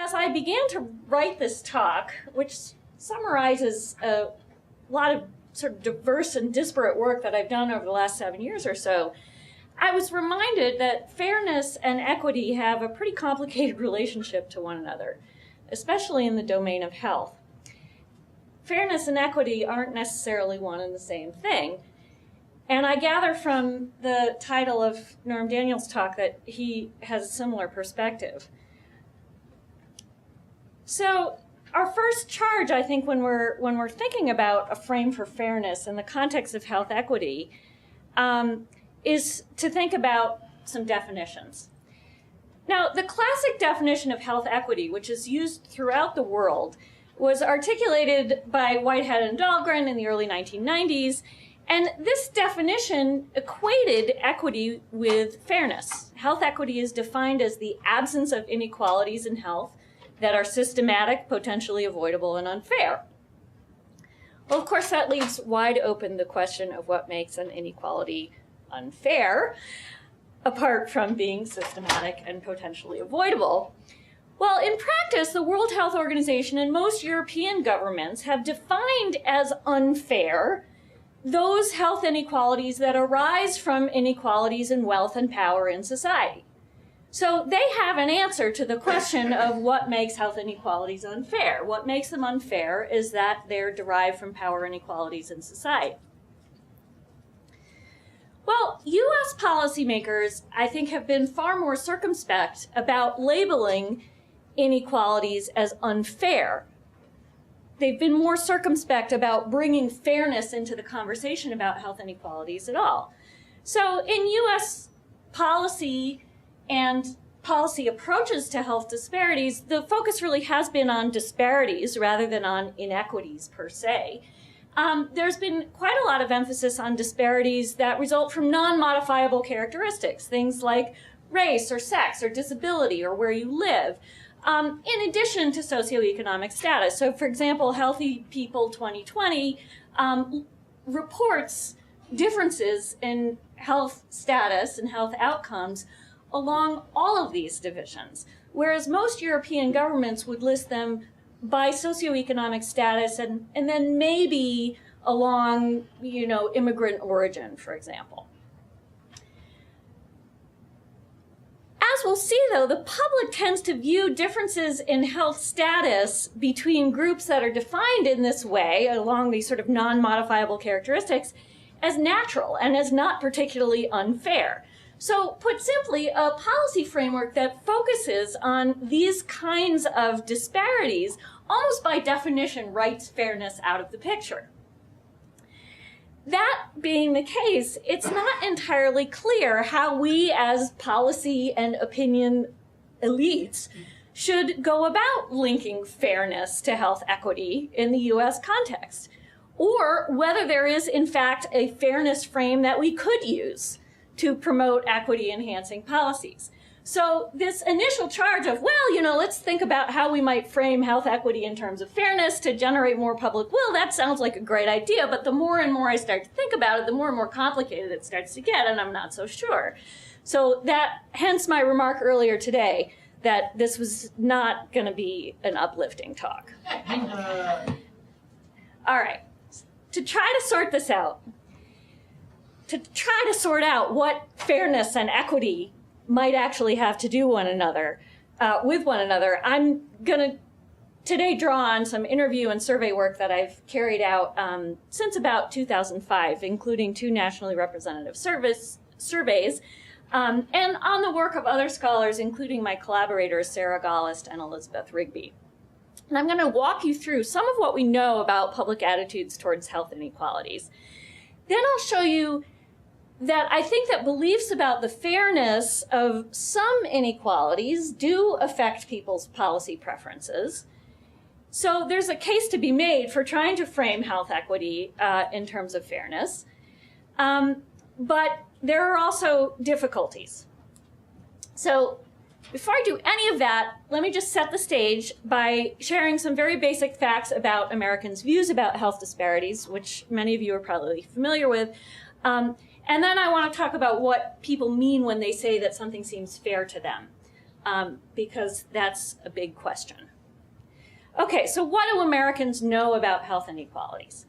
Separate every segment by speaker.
Speaker 1: as I began to write this talk, which summarizes a lot of sort of diverse and disparate work that I've done over the last 7 years or so, I was reminded that fairness and equity have a pretty complicated relationship to one another, especially in the domain of health. Fairness and equity aren't necessarily one and the same thing. And I gather from the title of Norm Daniels' talk that he has a similar perspective. So our first charge, I think, when we're thinking about a frame for fairness in the context of health equity, is to think about some definitions. Now, the classic definition of health equity, which is used throughout the world, was articulated by Whitehead and Dahlgren in the early 1990s, and this definition equated equity with fairness. Health equity is defined as the absence of inequalities in health that are systematic, potentially avoidable, and unfair. Well, of course, that leaves wide open the question of what makes an inequality unfair, apart from being systematic and potentially avoidable. Well, in practice, the World Health Organization and most European governments have defined as unfair those health inequalities that arise from inequalities in wealth and power in society. So they have an answer to the question of what makes health inequalities unfair. What makes them unfair is that they're derived from power inequalities in society. Well, US policymakers, I think, have been far more circumspect about labeling inequalities as unfair. They've been more circumspect about bringing fairness into the conversation about health inequalities at all. So in US policy and policy approaches to health disparities, the focus really has been on disparities rather than on inequities per se. There's been quite a lot of emphasis on disparities that result from non-modifiable characteristics, things like race or sex or disability or where you live, in addition to socioeconomic status. So, for example, Healthy People 2020 reports differences in health status and health outcomes along all of these divisions, whereas most European governments would list them by socioeconomic status and then maybe along, immigrant origin, for example. As we'll see, though, the public tends to view differences in health status between groups that are defined in this way, along these sort of non-modifiable characteristics, as natural and as not particularly unfair. So, put simply, a policy framework that focuses on these kinds of disparities almost by definition writes fairness out of the picture. That being the case, it's not entirely clear how we as policy and opinion elites should go about linking fairness to health equity in the US context, or whether there is, in fact, a fairness frame that we could use to promote equity-enhancing policies. So this initial charge of, well, let's think about how we might frame health equity in terms of fairness to generate more public will, that sounds like a great idea, but the more and more I start to think about it, the more and more complicated it starts to get, and I'm not so sure. So hence my remark earlier today that this was not going to be an uplifting talk. All right, to try to sort this out, to try to sort out what fairness and equity might actually have to do with one another, I'm going to today draw on some interview and survey work that I've carried out since about 2005, including 2 nationally representative surveys, and on the work of other scholars, including my collaborators Sarah Gollist and Elizabeth Rigby. And I'm going to walk you through some of what we know about public attitudes towards health inequalities. Then I'll show you that I think that beliefs about the fairness of some inequalities do affect people's policy preferences. So there's a case to be made for trying to frame health equity in terms of fairness. But there are also difficulties. So before I do any of that, let me just set the stage by sharing some very basic facts about Americans' views about health disparities, which many of you are probably familiar with. And then I want to talk about what people mean when they say that something seems fair to them. because that's a big question. Okay, so what do Americans know about health inequalities?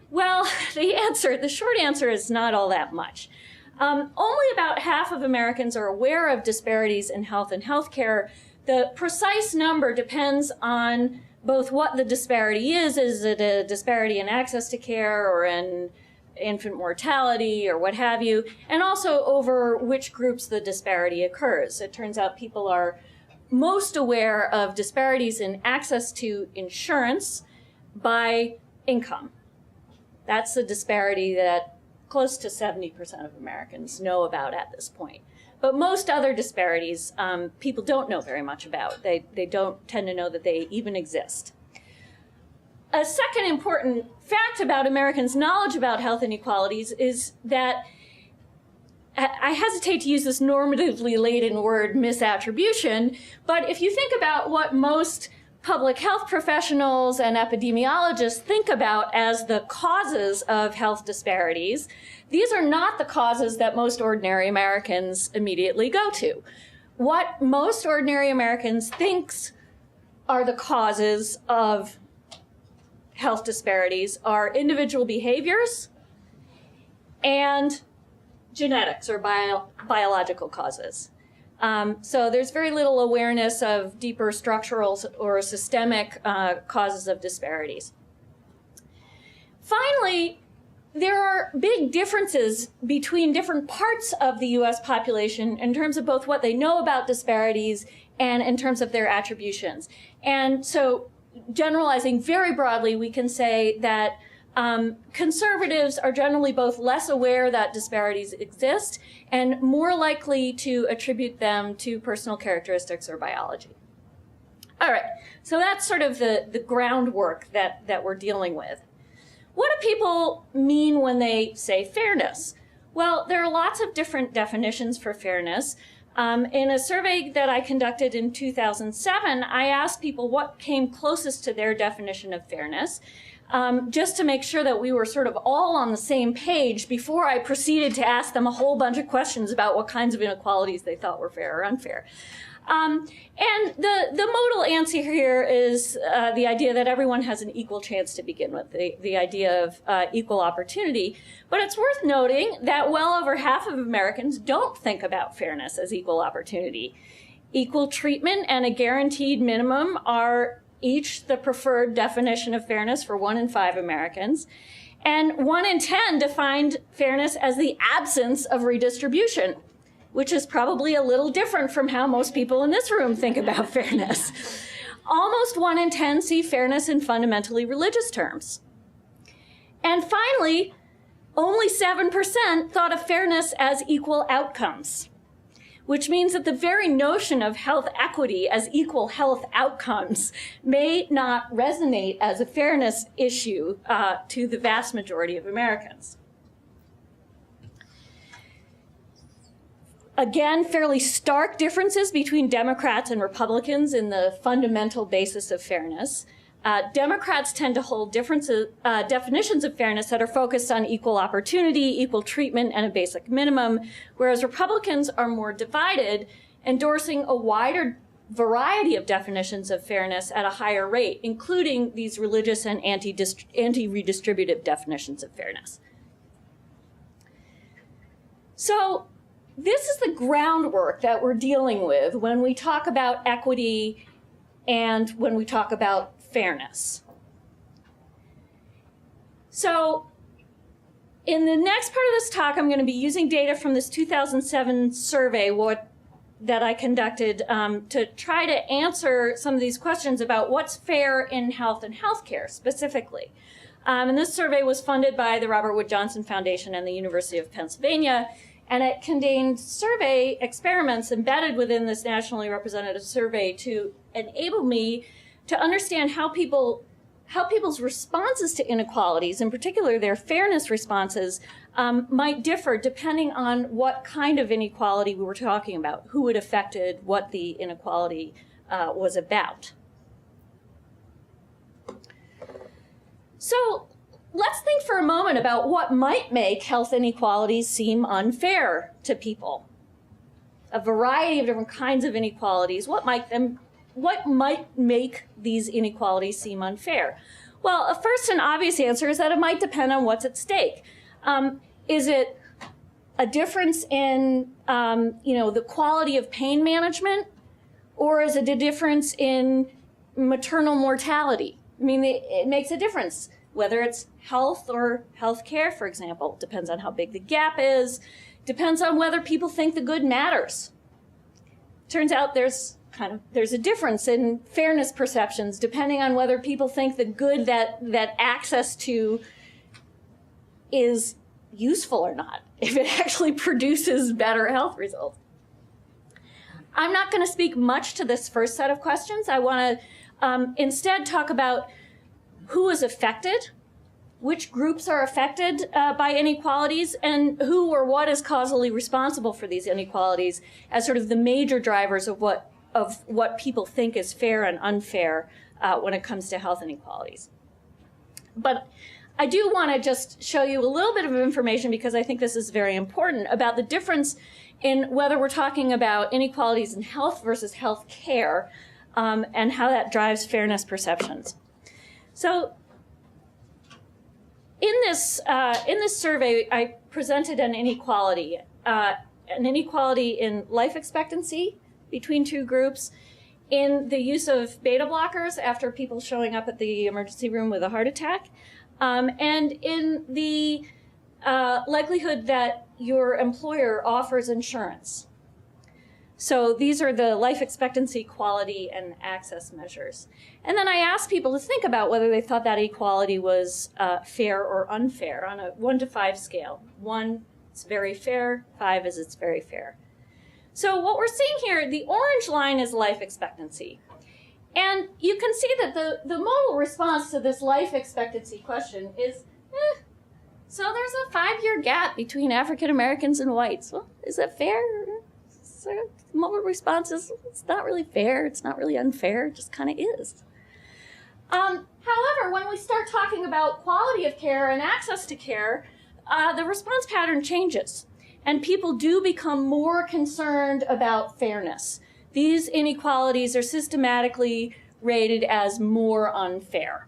Speaker 1: Well, the short answer is not all that much. Only about half of Americans are aware of disparities in health and healthcare. The precise number depends on both what the disparity is it a disparity in access to care or in infant mortality or what have you, and also over which groups the disparity occurs. It turns out people are most aware of disparities in access to insurance by income. That's the disparity that close to 70% of Americans know about at this point. But most other disparities, people don't know very much about. They don't tend to know that they even exist. A second important fact about Americans' knowledge about health inequalities is that, I hesitate to use this normatively laden word misattribution, but if you think about what most public health professionals and epidemiologists think about as the causes of health disparities, these are not the causes that most ordinary Americans immediately go to. What most ordinary Americans think are the causes of health disparities are individual behaviors and genetics or biological causes. So there's very little awareness of deeper structural or systemic causes of disparities. Finally, there are big differences between different parts of the US population in terms of both what they know about disparities and in terms of their attributions. And so generalizing very broadly, we can say that conservatives are generally both less aware that disparities exist and more likely to attribute them to personal characteristics or biology. All right, so that's sort of the groundwork that we're dealing with. What do people mean when they say fairness? Well, there are lots of different definitions for fairness. In a survey that I conducted in 2007, I asked people what came closest to their definition of fairness, just to make sure that we were sort of all on the same page before I proceeded to ask them a whole bunch of questions about what kinds of inequalities they thought were fair or unfair. And the modal answer here is the idea that everyone has an equal chance to begin with, the idea of equal opportunity. But it's worth noting that well over half of Americans don't think about fairness as equal opportunity. Equal treatment and a guaranteed minimum are each the preferred definition of fairness for 1 in 5 Americans. And 1 in 10 defined fairness as the absence of redistribution, which is probably a little different from how most people in this room think about fairness. Almost 1 in 10 see fairness in fundamentally religious terms. And finally, only 7% thought of fairness as equal outcomes, which means that the very notion of health equity as equal health outcomes may not resonate as a fairness issue to the vast majority of Americans. Again, fairly stark differences between Democrats and Republicans in the fundamental basis of fairness. Democrats tend to hold definitions of fairness that are focused on equal opportunity, equal treatment, and a basic minimum, whereas Republicans are more divided, endorsing a wider variety of definitions of fairness at a higher rate, including these religious and anti-redistributive definitions of fairness. So this is the groundwork that we're dealing with when we talk about equity and when we talk about fairness. So in the next part of this talk, I'm going to be using data from this 2007 survey that I conducted to try to answer some of these questions about what's fair in health and healthcare specifically. And this survey was funded by the Robert Wood Johnson Foundation and the University of Pennsylvania, and it contained survey experiments embedded within this nationally representative survey to enable me to understand how people's responses to inequalities, in particular their fairness responses, might differ depending on what kind of inequality we were talking about, who it affected, what the inequality was about. So let's think for a moment about what might make health inequalities seem unfair to people. a variety of different kinds of inequalities, what might make these inequalities seem unfair? Well, a first and obvious answer is that it might depend on what's at stake. Is it a difference in the quality of pain management, or is it a difference in maternal mortality? I mean, it makes a difference whether it's health or health care, for example. Depends on how big the gap is. Depends on whether people think the good matters. Turns out there's a difference in fairness perceptions depending on whether people think the good that access to is useful or not, if it actually produces better health results. I'm not going to speak much to this first set of questions. I want to instead talk about who is affected, which groups are affected by inequalities, and who or what is causally responsible for these inequalities as sort of the major drivers of what people think is fair and unfair when it comes to health inequalities. But I do want to just show you a little bit of information, because I think this is very important, about the difference in whether we're talking about inequalities in health versus health care, and how that drives fairness perceptions. So in this survey, I presented an inequality in life expectancy between two groups, in the use of beta blockers after people showing up at the emergency room with a heart attack, and in the likelihood that your employer offers insurance. So these are the life expectancy, quality, and access measures. And then I asked people to think about whether they thought that equality was fair or unfair on a 1 to 5 scale. 1, it's very fair. 5 is it's very fair. So what we're seeing here, the orange line is life expectancy. And you can see that the modal response to this life expectancy question is, so there's a 5-year gap between African Americans and whites. Well, is that fair? So the modal response is, it's not really fair, it's not really unfair, it just kind of is. However, when we start talking about quality of care and access to care, the response pattern changes. And people do become more concerned about fairness. These inequalities are systematically rated as more unfair.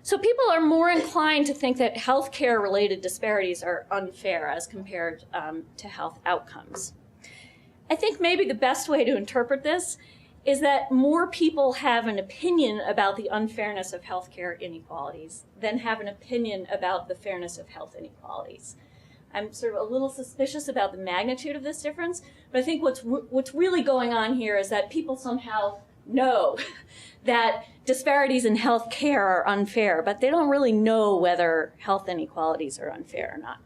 Speaker 1: So people are more inclined to think that healthcare-related disparities are unfair as compared to health outcomes. I think maybe the best way to interpret this is that more people have an opinion about the unfairness of healthcare inequalities than have an opinion about the fairness of health inequalities. I'm sort of a little suspicious about the magnitude of this difference, but I think what's really going on here is that people somehow know that disparities in health care are unfair, but they don't really know whether health inequalities are unfair or not.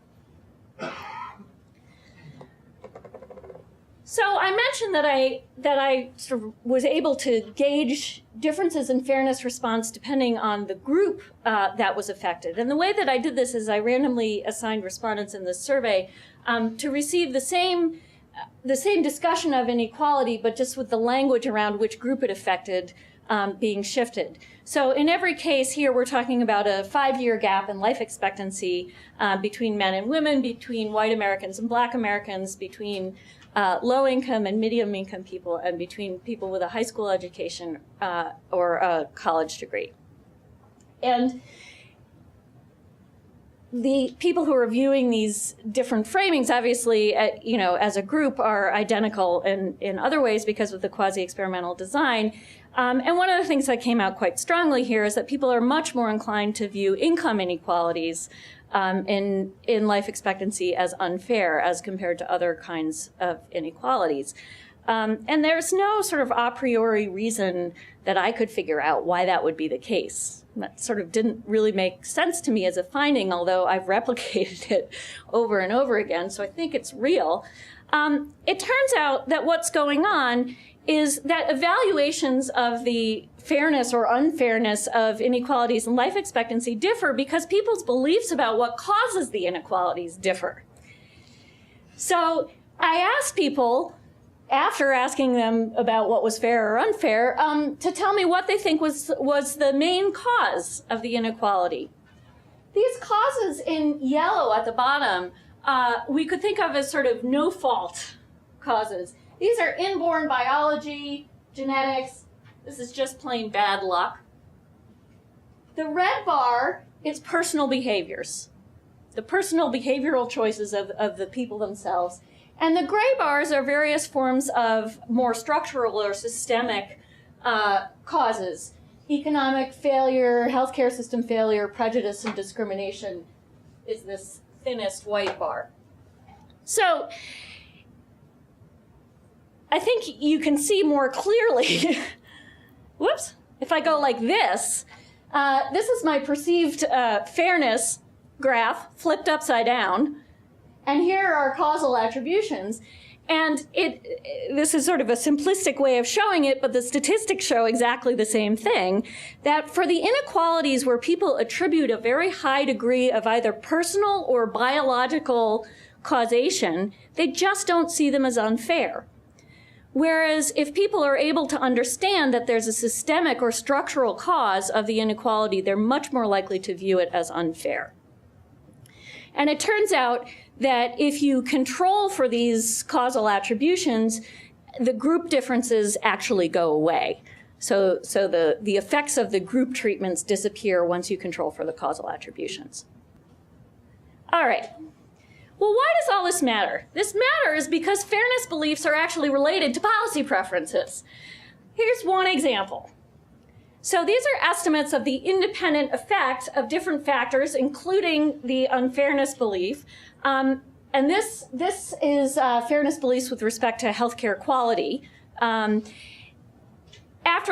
Speaker 1: So I mentioned that I sort of was able to gauge differences in fairness response depending on the group that was affected. And the way that I did this is I randomly assigned respondents in this survey to receive the same discussion of inequality, but just with the language around which group it affected being shifted. So in every case here, we're talking about a 5-year gap in life expectancy between men and women, between white Americans and black Americans, between low-income and medium-income people, and between people with a high school education or a college degree. And the people who are viewing these different framings, obviously, as a group, are identical in other ways because of the quasi-experimental design. And one of the things that came out quite strongly here is that people are much more inclined to view income inequalities in life expectancy as unfair as compared to other kinds of inequalities. And there's no sort of a priori reason that I could figure out why that would be the case. That sort of didn't really make sense to me as a finding, although I've replicated it over and over again, so I think it's real. It turns out that what's going on is that evaluations of the fairness or unfairness of inequalities in life expectancy differ because people's beliefs about what causes the inequalities differ. So I asked people, after asking them about what was fair or unfair, to tell me what they think was the main cause of the inequality. These causes in yellow at the bottom, we could think of as sort of no fault causes. These are inborn biology, genetics. This is just plain bad luck. The red bar is personal behaviors, the personal behavioral choices of the people themselves. And the gray bars are various forms of more structural or systemic causes. Economic failure, healthcare system failure, prejudice and discrimination is this thinnest white bar. So I think you can see more clearly, whoops, if I go like this is my perceived fairness graph flipped upside down, and here are causal attributions. And this is sort of a simplistic way of showing it, but the statistics show exactly the same thing, that for the inequalities where people attribute a very high degree of either personal or biological causation, they just don't see them as unfair. Whereas if people are able to understand that there's a systemic or structural cause of the inequality, they're much more likely to view it as unfair. And it turns out that if you control for these causal attributions, the group differences actually go away. So the effects of the group treatments disappear once you control for the causal attributions. All right. Well, why does all this matter? This matters because fairness beliefs are actually related to policy preferences. Here's one example. So these are estimates of the independent effect of different factors, including the unfairness belief. And this is fairness beliefs with respect to healthcare quality after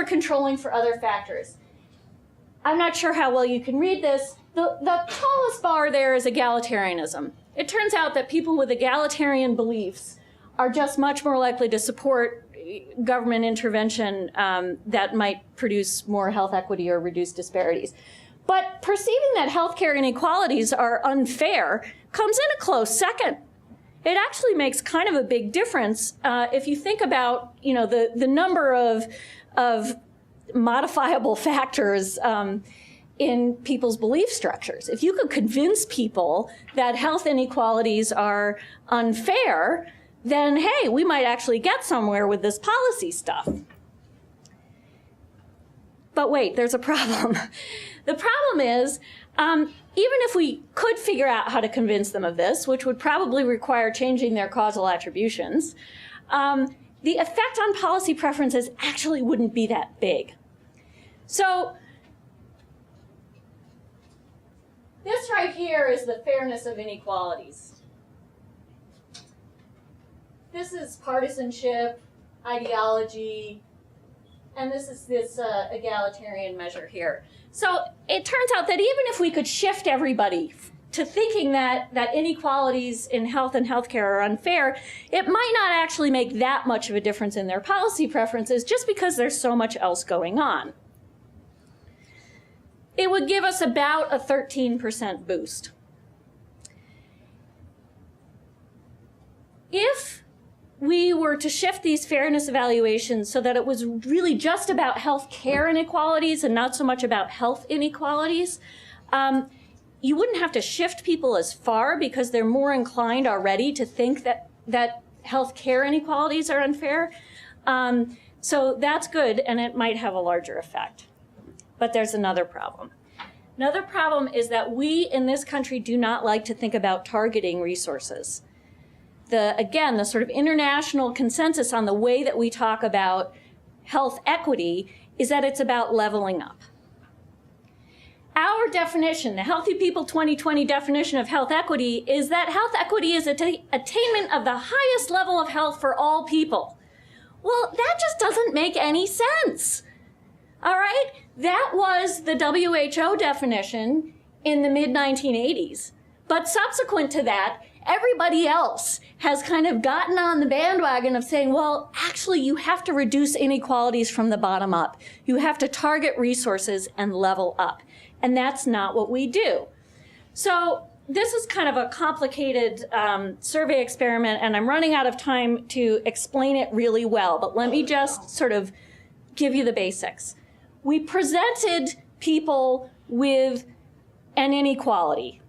Speaker 1: controlling for other factors. I'm not sure how well you can read this. The tallest bar there is egalitarianism. It turns out that people with egalitarian beliefs are just much more likely to support government intervention that might produce more health equity or reduce disparities. But perceiving that healthcare inequalities are unfair comes in a close second. It actually makes kind of a big difference if you think about, the number of modifiable factors in people's belief structures. If you could convince people that health inequalities are unfair, then hey, we might actually get somewhere with this policy stuff. But wait, there's a problem. The problem is, even if we could figure out how to convince them of this, which would probably require changing their causal attributions, the effect on policy preferences actually wouldn't be that big. So this right here is the fairness of inequalities. This is partisanship, ideology, and this is this egalitarian measure here. So it turns out that even if we could shift everybody to thinking that inequalities in health and healthcare are unfair, it might not actually make that much of a difference in their policy preferences just because there's so much else going on. It would give us about a 13% boost. If we were to shift these fairness evaluations so that it was really just about health care inequalities and not so much about health inequalities, you wouldn't have to shift people as far because they're more inclined already to think that health care inequalities are unfair. So that's good, and it might have a larger effect. But there's another problem. Another problem is that we in this country do not like to think about targeting resources. Again, the sort of international consensus on the way that we talk about health equity is that it's about leveling up. Our definition, the Healthy People 2020 definition of health equity, is that health equity is attainment of the highest level of health for all people. Well, that just doesn't make any sense. All right? That was the WHO definition in the mid-1980s. But subsequent to that, everybody else has kind of gotten on the bandwagon of saying, well, actually, you have to reduce inequalities from the bottom up. You have to target resources and level up. And that's not what we do. So this is kind of a complicated survey experiment, and I'm running out of time to explain it really well. But let me just sort of give you the basics. We presented people with an inequality.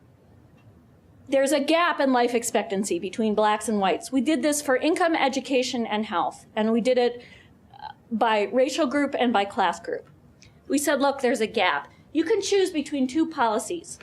Speaker 1: there's a gap in life expectancy between blacks and whites. We did this for income, education, and health, and we did it by racial group and by class group. We said, look, there's a gap. You can choose between two policies.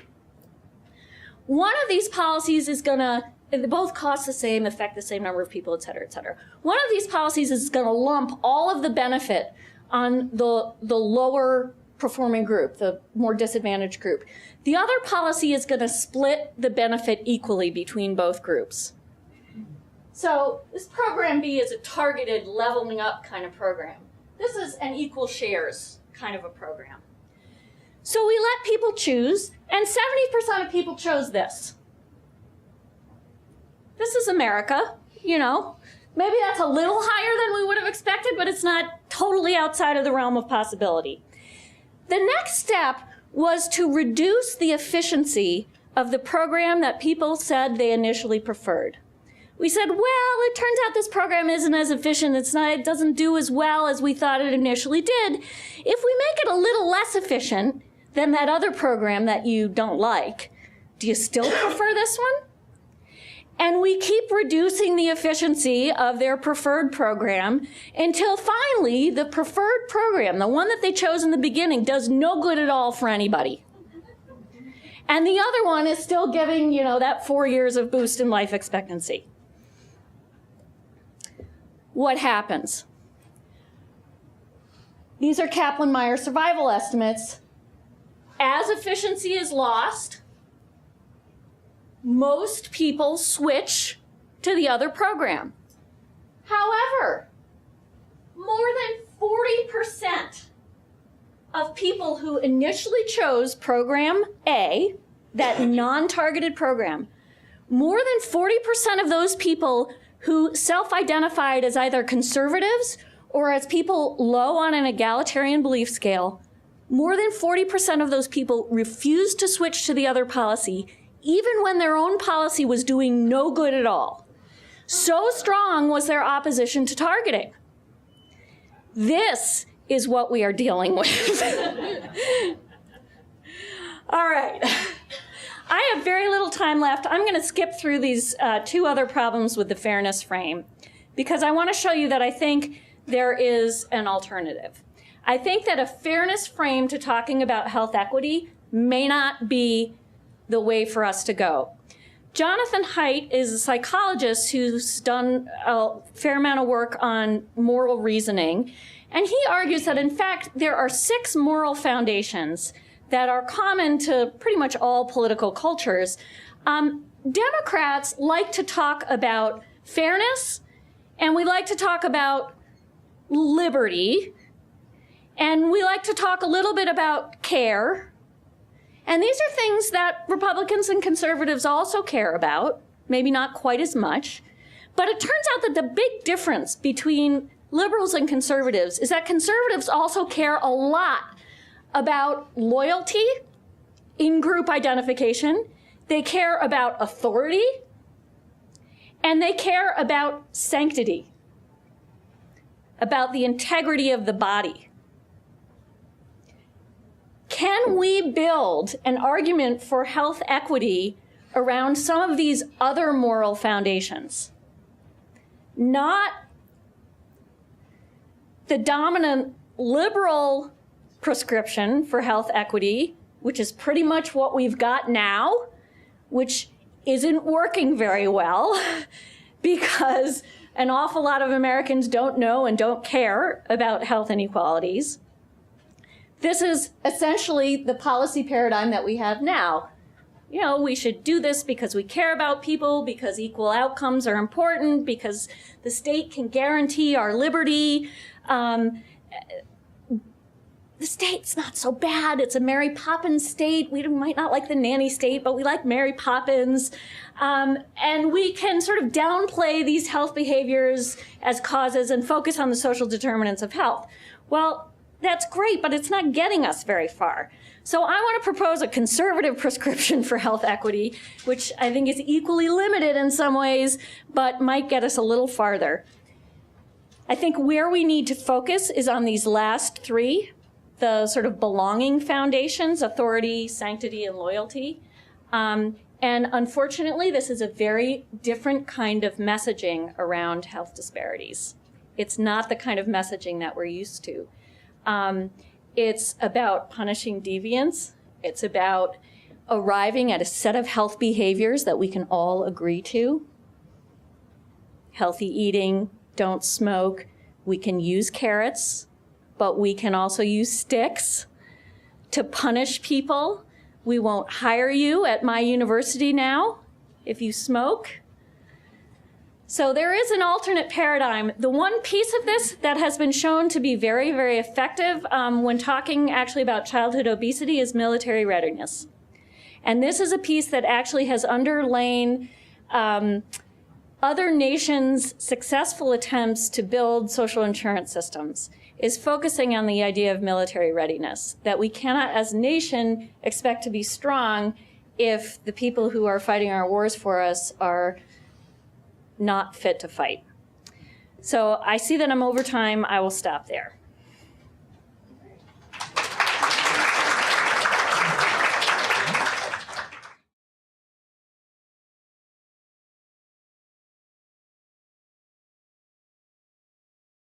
Speaker 1: One of these policies is gonna, they both cost the same, affect the same number of people, et cetera, et cetera. One of these policies is gonna lump all of the benefit on the lower performing group, the more disadvantaged group. The other policy is gonna split the benefit equally between both groups. So this program B is a targeted leveling up kind of program. This is an equal shares kind of a program. So we let people choose, and 70% of people chose this. This is America, you know. Maybe that's a little higher than we would have expected, but it's not totally outside of the realm of possibility. The next step was to reduce the efficiency of the program that people said they initially preferred. We said, well, it turns out this program isn't as efficient. It doesn't do as well as we thought it initially did. If we make it a little less efficient than that other program that you don't like, do you still prefer this one? And we keep reducing the efficiency of their preferred program until finally the preferred program, the one that they chose in the beginning, does no good at all for anybody. And the other one is still giving, you know, that 4 years of boost in life expectancy. What happens? These are Kaplan-Meier survival estimates. As efficiency is lost, most people switch to the other program. However, more than 40% of people who initially chose program A, that non-targeted program, more than 40% of those people who self-identified as either conservatives or as people low on an egalitarian belief scale, more than 40% of those people refused to switch to the other policy, even when their own policy was doing no good at all. So strong was their opposition to targeting. This is what we are dealing with. All right. I have very little time left. I'm going to skip through these two other problems with the fairness frame because I want to show you that I think there is an alternative. I think that a fairness frame to talking about health equity may not be the way for us to go. Jonathan Haidt is a psychologist who's done a fair amount of work on moral reasoning, and he argues that, in fact, there are 6 moral foundations that are common to pretty much all political cultures. Democrats like to talk about fairness, and we like to talk about liberty, and we like to talk a little bit about care. And these are things that Republicans and conservatives also care about, maybe not quite as much. But it turns out that the big difference between liberals and conservatives is that conservatives also care a lot about loyalty, in-group identification. They care about authority, and they care about sanctity, about the integrity of the body. Can we build an argument for health equity around some of these other moral foundations? Not the dominant liberal prescription for health equity, which is pretty much what we've got now, which isn't working very well because an awful lot of Americans don't know and don't care about health inequalities. This is essentially the policy paradigm that we have now. You know, we should do this because we care about people, because equal outcomes are important, because the state can guarantee our liberty. The state's not so bad. It's a Mary Poppins state. We might not like the nanny state, but we like Mary Poppins. And we can sort of downplay these health behaviors as causes and focus on the social determinants of health. Well, that's great, but it's not getting us very far. So I want to propose a conservative prescription for health equity, which I think is equally limited in some ways, but might get us a little farther. I think where we need to focus is on these last 3, the sort of belonging foundations, authority, sanctity, and loyalty. And unfortunately, this is a very different kind of messaging around health disparities. It's not the kind of messaging that we're used to. It's about punishing deviance. It's about arriving at a set of health behaviors that we can all agree to. Healthy eating, don't smoke. We can use carrots, but we can also use sticks to punish people. We won't hire you at my university now if you smoke. So there is an alternate paradigm. The one piece of this that has been shown to be very, very effective when talking actually about childhood obesity is military readiness. And this is a piece that actually has underlain other nations' successful attempts to build social insurance systems, is focusing on the idea of military readiness, that we cannot as a nation expect to be strong if the people who are fighting our wars for us are not fit to fight. So I see that I'm over time. I will stop there.